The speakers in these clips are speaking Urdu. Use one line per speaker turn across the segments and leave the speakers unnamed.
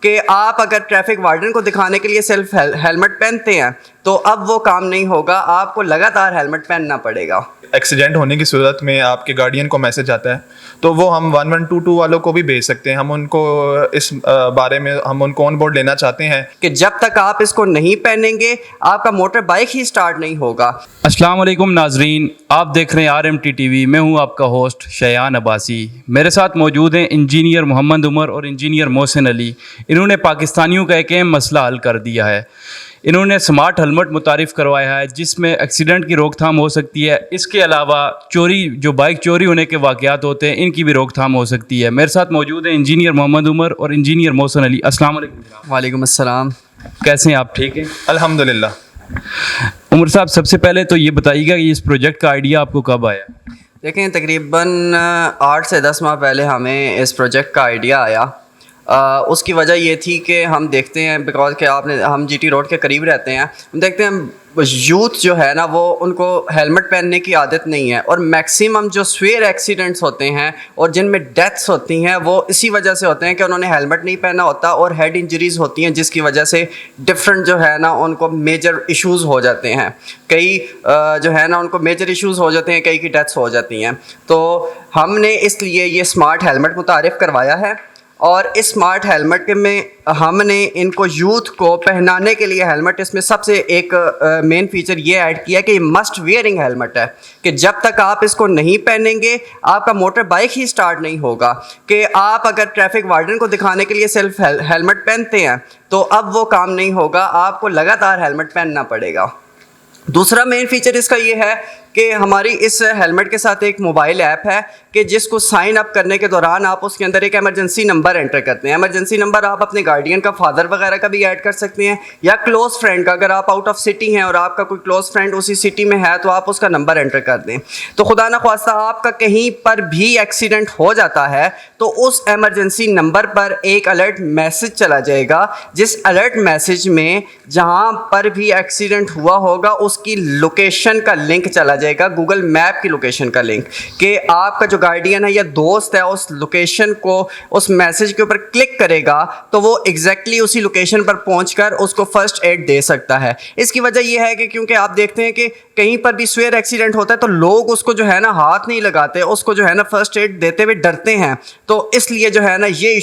کہ آپ اگر ٹریفک وارڈن کو دکھانے کے لیے صرف ہیلمٹ پہنتے ہیں تو اب وہ کام نہیں ہوگا, آپ کو لگاتار ہیلمٹ پہننا پڑے گا.
ایکسیڈنٹ ہونے کی صورت میں آپ کے گارڈین کو میسج آتا ہے تو وہ ہم 1122 والوں کو بھی بھیج سکتے ہیں. ہم ان کو اس بارے میں ہم ان کو آن بورڈ لینا چاہتے ہیں
کہ جب تک آپ اس کو نہیں پہنیں گے آپ کا موٹر بائک ہی سٹارٹ نہیں ہوگا.
السلام علیکم ناظرین, آپ دیکھ رہے ہیں RMT TV. میں ہوں آپ کا ہوسٹ شیان عباسی. میرے ساتھ موجود ہیں انجینئر محمد عمر اور انجینئر محسن علی. انہوں نے پاکستانیوں کا ایک اہم مسئلہ حل کر دیا ہے. انہوں نے سمارٹ ہیلمٹ متعارف کروایا ہے جس میں ایکسیڈنٹ کی روک تھام ہو سکتی ہے. اس کے علاوہ جو بائک چوری ہونے کے واقعات ہوتے ہیں ان کی بھی روک تھام ہو سکتی ہے. میرے ساتھ موجود ہیں انجینئر محمد عمر اور انجینئر محسن علی. السلام علیکم.
وعلیکم السلام.
کیسے ہیں آپ؟ ٹھیک ہیں
الحمدللہ.
عمر صاحب, سب سے پہلے تو یہ بتائیے گا کہ اس پروجیکٹ کا آئیڈیا آپ کو کب آیا؟
دیکھیں تقریباً 8 سے 10 ماہ پہلے ہمیں اس پروجیکٹ کا آئیڈیا آیا. اس کی وجہ یہ تھی کہ ہم دیکھتے ہیں بیکاز کہ ہم GT روڈ کے قریب رہتے ہیں, ہم دیکھتے ہیں یوتھ جو ہے نا وہ ان کو ہیلمٹ پہننے کی عادت نہیں ہے, اور میکسیمم جو سویئر ایکسیڈنٹس ہوتے ہیں اور جن میں ڈیتھس ہوتی ہیں وہ اسی وجہ سے ہوتے ہیں کہ انہوں نے ہیلمٹ نہیں پہنا ہوتا, اور ہیڈ انجریز ہوتی ہیں جس کی وجہ سے ڈفرینٹ جو ہے نا ان کو میجر ایشوز ہو جاتے ہیں. کئی جو ہے نا ان کو میجر ایشوز ہو جاتے ہیں, کئی کی ڈیتھس ہو جاتی ہیں. تو ہم نے اس لیے یہ اسمارٹ ہیلمٹ متعارف کروایا ہے, اور اس اسمارٹ ہیلمٹ میں ہم نے ان کو یوتھ کو پہنانے کے لیے ہیلمٹ اس میں سب سے ایک مین فیچر یہ ایڈ کیا کہ یہ مسٹ ویئرنگ ہیلمٹ ہے, کہ جب تک آپ اس کو نہیں پہنیں گے آپ کا موٹر بائک ہی سٹارٹ نہیں ہوگا. کہ آپ اگر ٹریفک وارڈن کو دکھانے کے لیے صرف ہیلمٹ پہنتے ہیں تو اب وہ کام نہیں ہوگا, آپ کو لگاتار ہیلمٹ پہننا پڑے گا. دوسرا مین فیچر اس کا یہ ہے کہ ہماری اس ہیلمٹ کے ساتھ ایک موبائل ایپ ہے کہ جس کو سائن اپ کرنے کے دوران آپ اس کے اندر ایک ایمرجنسی نمبر انٹر کرتے ہیں. ایمرجنسی نمبر آپ اپنے گارڈین کا, فادر وغیرہ کا بھی ایڈ کر سکتے ہیں, یا کلوز فرینڈ کا. اگر آپ آؤٹ آف سٹی ہیں اور آپ کا کوئی کلوز فرینڈ اسی سٹی میں ہے تو آپ اس کا نمبر انٹر کر دیں. تو خدا نخواستہ آپ کا کہیں پر بھی ایکسیڈنٹ ہو جاتا ہے تو اس ایمرجنسی نمبر پر ایک الرٹ میسج چلا جائے گا, جس الرٹ میسج میں جہاں پر بھی ایکسیڈنٹ ہوا ہوگا اس کی لوکیشن کا لنک چلا جائے گا, گوگل میپ کی لوکیشن کا لنک, کہ آپ کا جو گارڈین ہے یا دوست ہے اس لوکیشن کو اس میسج کے اوپر کلک کرے گا تو وہ ایگزیکٹلی اسی لوکیشن پر پہنچ کر اس کو فرسٹ ایڈ دے سکتا ہے. اس کی وجہ یہ ہے کہ کیونکہ آپ دیکھتے ہیں کہ کہیں پر بھی سویئر ایکسیڈنٹ ہوتا ہے تو لوگ اس کو جو ہے نا ہاتھ نہیں لگاتے, اس کو جو ہے نا فرسٹ ایڈ دیتے ہوئے ڈرتے ہیں. تو اس لیے جو ہے نا یہ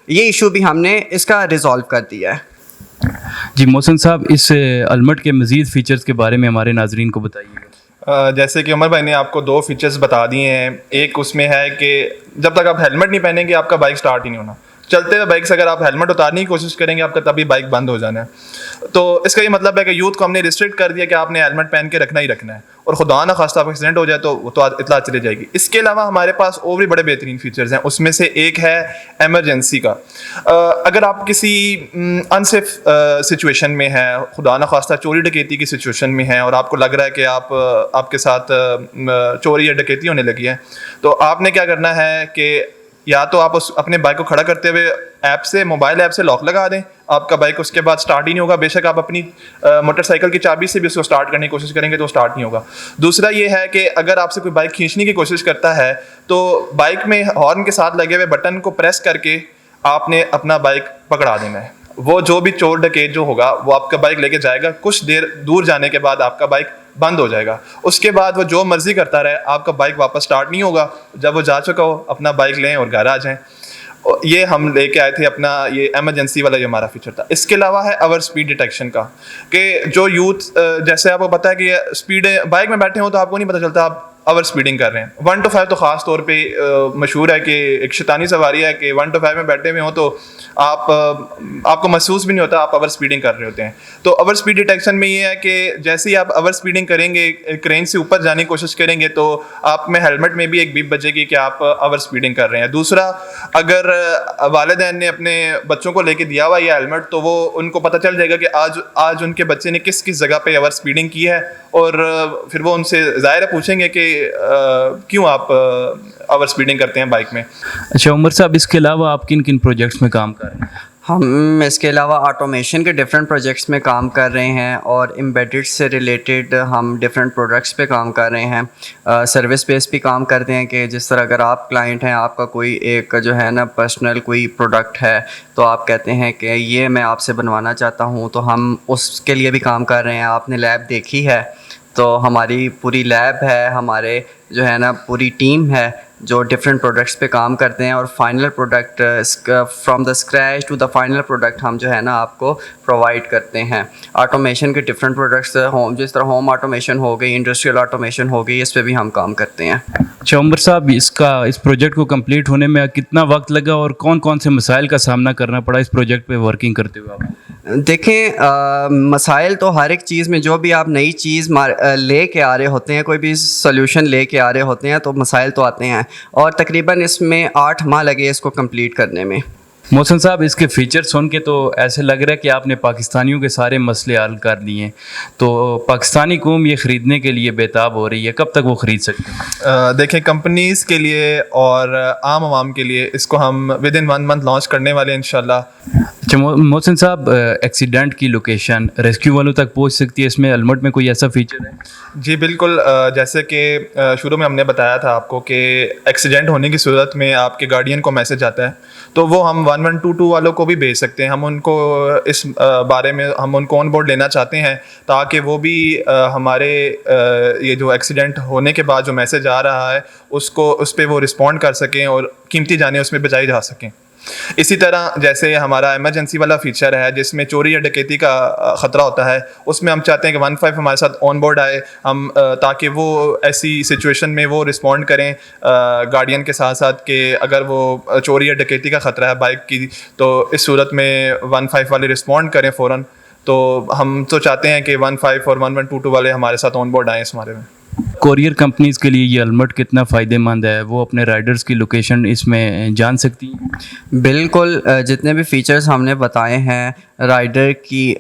ایشو بھی ہم نے اس کا ریزالو کر دیا ہے.
جی محسن صاحب, اس ہیلمٹ کے مزید فیچرز کے بارے میں ہمارے ناظرین کو بتائیے گا.
جیسے کہ عمر بھائی نے آپ کو 2 فیچرز بتا دیے ہیں. ایک اس میں ہے کہ جب تک آپ ہیلمٹ نہیں پہنیں گے آپ کا بائک سٹارٹ ہی نہیں ہونا. چلتے ہوئے بائک سے اگر آپ ہیلمٹ اتارنے کی کوشش کریں گے آپ کا تبھی بائک بند ہو جانا ہے. تو اس کا یہ مطلب ہے کہ یوتھ کو ہم نے ریسٹرکٹ کر دیا کہ آپ نے ہیلمٹ پہن کے رکھنا ہی رکھنا ہے, اور خدا نہ خواستہ آپ ایکسیڈنٹ ہو جائے تو وہ تو اطلاع چلی جائے گی. اس کے علاوہ ہمارے پاس اور بھی بڑے بہترین فیچرز ہیں. اس میں سے ایک ہے ایمرجنسی کا. اگر آپ کسی انسیف سچویشن میں ہیں, خدا نہ خواستہ چوری ڈکیتی کی سچویشن میں ہیں, اور آپ کو لگ رہا ہے کہ آپ کے ساتھ چوری یا ڈکیتی ہونے لگی ہے, تو آپ نے کیا کرنا ہے کہ یا تو آپ اپنے بائک کو کھڑا کرتے ہوئے موبائل ایپ سے لاک لگا دیں, آپ کا بائک اس کے بعد سٹارٹ ہی نہیں ہوگا. بے شک آپ اپنی موٹر سائیکل کی چابی سے بھی اس کو سٹارٹ کرنے کی کوشش کریں گے تو سٹارٹ نہیں ہوگا. دوسرا یہ ہے کہ اگر آپ سے کوئی بائک کھینچنے کی کوشش کرتا ہے تو بائک میں ہارن کے ساتھ لگے ہوئے بٹن کو پریس کر کے آپ نے اپنا بائک پکڑا دینا ہے. وہ جو بھی چور ڈکیت جو ہوگا وہ آپ کا بائک لے کے جائے گا, کچھ دیر دور جانے کے بعد آپ کا بائک بند ہو جائے گا. اس کے بعد وہ جو مرضی کرتا رہے, آپ کا بائک واپس سٹارٹ نہیں ہوگا. جب وہ جا چکا ہو اپنا بائک لیں اور گھر آ جائیں. یہ ہم لے کے آئے تھے اپنا یہ ایمرجنسی والا جو ہمارا فیچر تھا. اس کے علاوہ ہے اوور اسپیڈ ڈیٹیکشن کا, کہ جو یوتھ جیسے آپ کو پتا ہے کہ اسپیڈ بائک میں بیٹھے ہوں تو آپ کو نہیں پتہ چلتا آپ اوور اسپیڈنگ کر رہے ہیں. 1 to 5 تو خاص طور پہ مشہور ہے کہ ایک شیطانی سواری ہے کہ 1 to 5 میں بیٹھے ہوئے ہوں تو آپ کو محسوس بھی نہیں ہوتا آپ اوور اسپیڈنگ کر رہے ہوتے ہیں. تو اوور اسپیڈ ڈیٹیکشن میں یہ ہے کہ جیسے ہی آپ اوور اسپیڈنگ کریں گے, کرین سے اوپر جانے کی کوشش کریں گے تو آپ میں ہیلمٹ میں بھی ایک بیپ بجے گی کہ آپ اوور اسپیڈنگ کر رہے ہیں. دوسرا, اگر والدین نے اپنے بچوں کو لے کے دیا ہوا یہ ہیلمٹ تو وہ ان کو پتہ چل جائے گا کہ آج ان کے بچے نے کس جگہ پہ اوور اسپیڈنگ کی ہے, اور پھر وہ ان سے ظاہر پوچھیں گے کہ کیوں آپ اوور اسپیڈنگ کرتے ہیں بائک میں.
اچھا عمر صاحب, اس کے علاوہ آپ کن کن پروجیکٹس میں کام کر رہے ہیں؟
ہم اس کے علاوہ آٹومیشن کے ڈفرینٹ پروجیکٹس میں کام کر رہے ہیں اور امبیڈڈ سے ریلیٹڈ ہم ڈفرینٹ پروڈکٹس پہ کام کر رہے ہیں. سروس بیس بھی کام کرتے ہیں کہ جس طرح اگر آپ کلائنٹ ہیں, آپ کا کوئی ایک جو ہے نا پرسنل کوئی پروڈکٹ ہے تو آپ کہتے ہیں کہ یہ میں آپ سے بنوانا چاہتا ہوں, تو ہم اس کے لیے بھی کام کر رہے ہیں. آپ نے لیب دیکھی ہے تو ہماری پوری لیب ہے, ہمارے جو ہے نا پوری ٹیم ہے جو ڈفرینٹ پروڈکٹس پہ کام کرتے ہیں, اور final product from the scratch to the final product ہم جو ہے نا آپ کو پرووائڈ کرتے ہیں. آٹومیشن کے ڈفرینٹ پروڈکٹس جس طرح ہوم آٹومیشن ہو گئی, انڈسٹریل آٹومیشن ہو گئی, اس پہ بھی ہم کام کرتے ہیں.
اچھا عمر صاحب, اس پروجیکٹ کو کمپلیٹ ہونے میں کتنا وقت لگا اور کون کون سے مسائل کا سامنا کرنا پڑا اس پروجیکٹ پہ ورکنگ کرتے ہوئے آپ؟
دیکھیں, مسائل تو ہر ایک چیز میں, جو بھی آپ نئی چیز لے کے آ رہے ہوتے ہیں, کوئی بھی سلیوشن لے کے آ رہے ہوتے ہیں تو مسائل تو آتے ہیں, اور تقریباً اس میں 8 ماہ لگے اس کو کمپلیٹ کرنے میں.
محسن صاحب, اس کے فیچر سن کے تو ایسے لگ رہا ہے کہ آپ نے پاکستانیوں کے سارے مسئلے حل کر لیے ہیں, تو پاکستانی قوم یہ خریدنے کے لیے بےتاب ہو رہی ہے, کب تک وہ خرید سکتے ہیں؟
دیکھیں, کمپنیز کے لیے اور عام عوام کے لیے اس کو ہم ود ان 1 منتھ لانچ کرنے والے ہیں انشاءاللہ.
اچھا محسن صاحب, ایکسیڈنٹ کی لوکیشن ریسکیو والوں تک پہنچ سکتی ہے, اس میں المٹ میں کوئی ایسا فیچر ہے؟
جی بالکل, جیسے کہ شروع میں ہم نے بتایا تھا آپ کو کہ ایکسیڈنٹ ہونے کی صورت میں آپ کے گارڈین کو میسج آتا ہے, تو وہ ہم 1122 والوں کو بھی بھیج سکتے ہیں. ہم ان کو اس بارے میں ہم ان کو آن بورڈ لینا چاہتے ہیں تاکہ وہ بھی ہمارے یہ جو ایکسیڈنٹ ہونے کے بعد جو میسج آ رہا ہے اس پہ وہ رسپونڈ کر سکیں اور قیمتی جانیں اس میں بچائی جا سکیں. اسی طرح جیسے ہمارا ایمرجنسی والا فیچر ہے جس میں چوری یا ڈکیتی کا خطرہ ہوتا ہے, اس میں ہم چاہتے ہیں کہ 15 ہمارے ساتھ آن بورڈ آئے ہم, تاکہ وہ ایسی سچویشن میں وہ رسپونڈ کریں گارڈین کے ساتھ ساتھ کہ اگر وہ چوری یا ڈکیتی کا خطرہ ہے بائک کی, تو اس صورت میں 15 والے رسپونڈ کریں فوراً. تو ہم تو چاہتے ہیں کہ 15 اور 1122 والے ہمارے ساتھ آن بورڈ آئیں اس بارے میں.
کوریئر کمپنیز کے لیے یہ المٹ کتنا فائدہ مند ہے, وہ اپنے رائڈرز کی لوکیشن اس میں جان سکتی ہیں؟
بالکل, جتنے بھی فیچرز ہم نے بتائے ہیں, رائڈر کی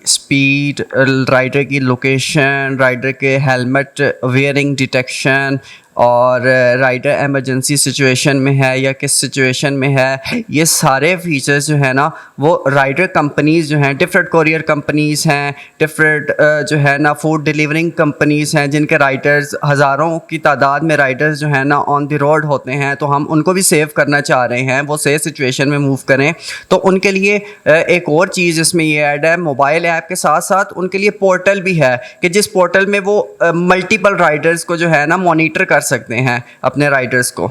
اسپیڈ, رائڈر کی لوکیشن, رائڈر کے ہیلمٹ ویئرنگ ڈیٹیکشن, اور رائڈر ایمرجنسی سچویشن میں ہے یا کس سچویشن میں ہے, یہ سارے فیچرز جو ہیں نا وہ رائڈر کمپنیز جو ہیں, ڈفرینٹ کوریئر کمپنیز ہیں, ڈفرینٹ جو ہے نا فوڈ ڈیلیورنگ کمپنیز ہیں جن کے رائڈرز ہزاروں کی تعداد میں رائڈرز جو ہیں نا آن دی روڈ ہوتے ہیں, تو ہم ان کو بھی سیو کرنا چاہ رہے ہیں, وہ سیف سچویشن میں موو کریں. تو ان کے لیے ایک اور چیز اس میں یہ ایڈ ہے, موبائل ایپ کے ساتھ ساتھ ان کے لیے پورٹل بھی ہے کہ جس پورٹل میں وہ ملٹیپل رائڈرز کو جو ہے نا مانیٹر کر سکتے ہیں اپنے رائڈرز کو.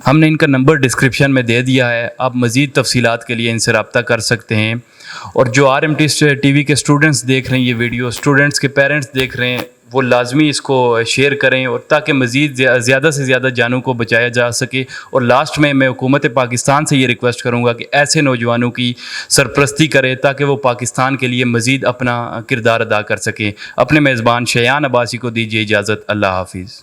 ہم نے ان کا نمبر ڈسکرپشن میں دے دیا ہے, آپ مزید تفصیلات کے لیے ان سے رابطہ کر سکتے ہیں. اور جو RMT ٹی وی کے اسٹوڈنٹس دیکھ رہے ہیں یہ ویڈیو, اسٹوڈنٹس کے پیرنٹس دیکھ رہے ہیں, وہ لازمی اس کو شیئر کریں اور تاکہ مزید زیادہ سے زیادہ جانوں کو بچایا جا سکے. اور لاسٹ میں حکومت پاکستان سے یہ ریکویسٹ کروں گا کہ ایسے نوجوانوں کی سرپرستی کرے تاکہ وہ پاکستان کے لیے مزید اپنا کردار ادا کر سکیں. اپنے میزبان شیان عباسی کو دیجیے اجازت. اللہ حافظ.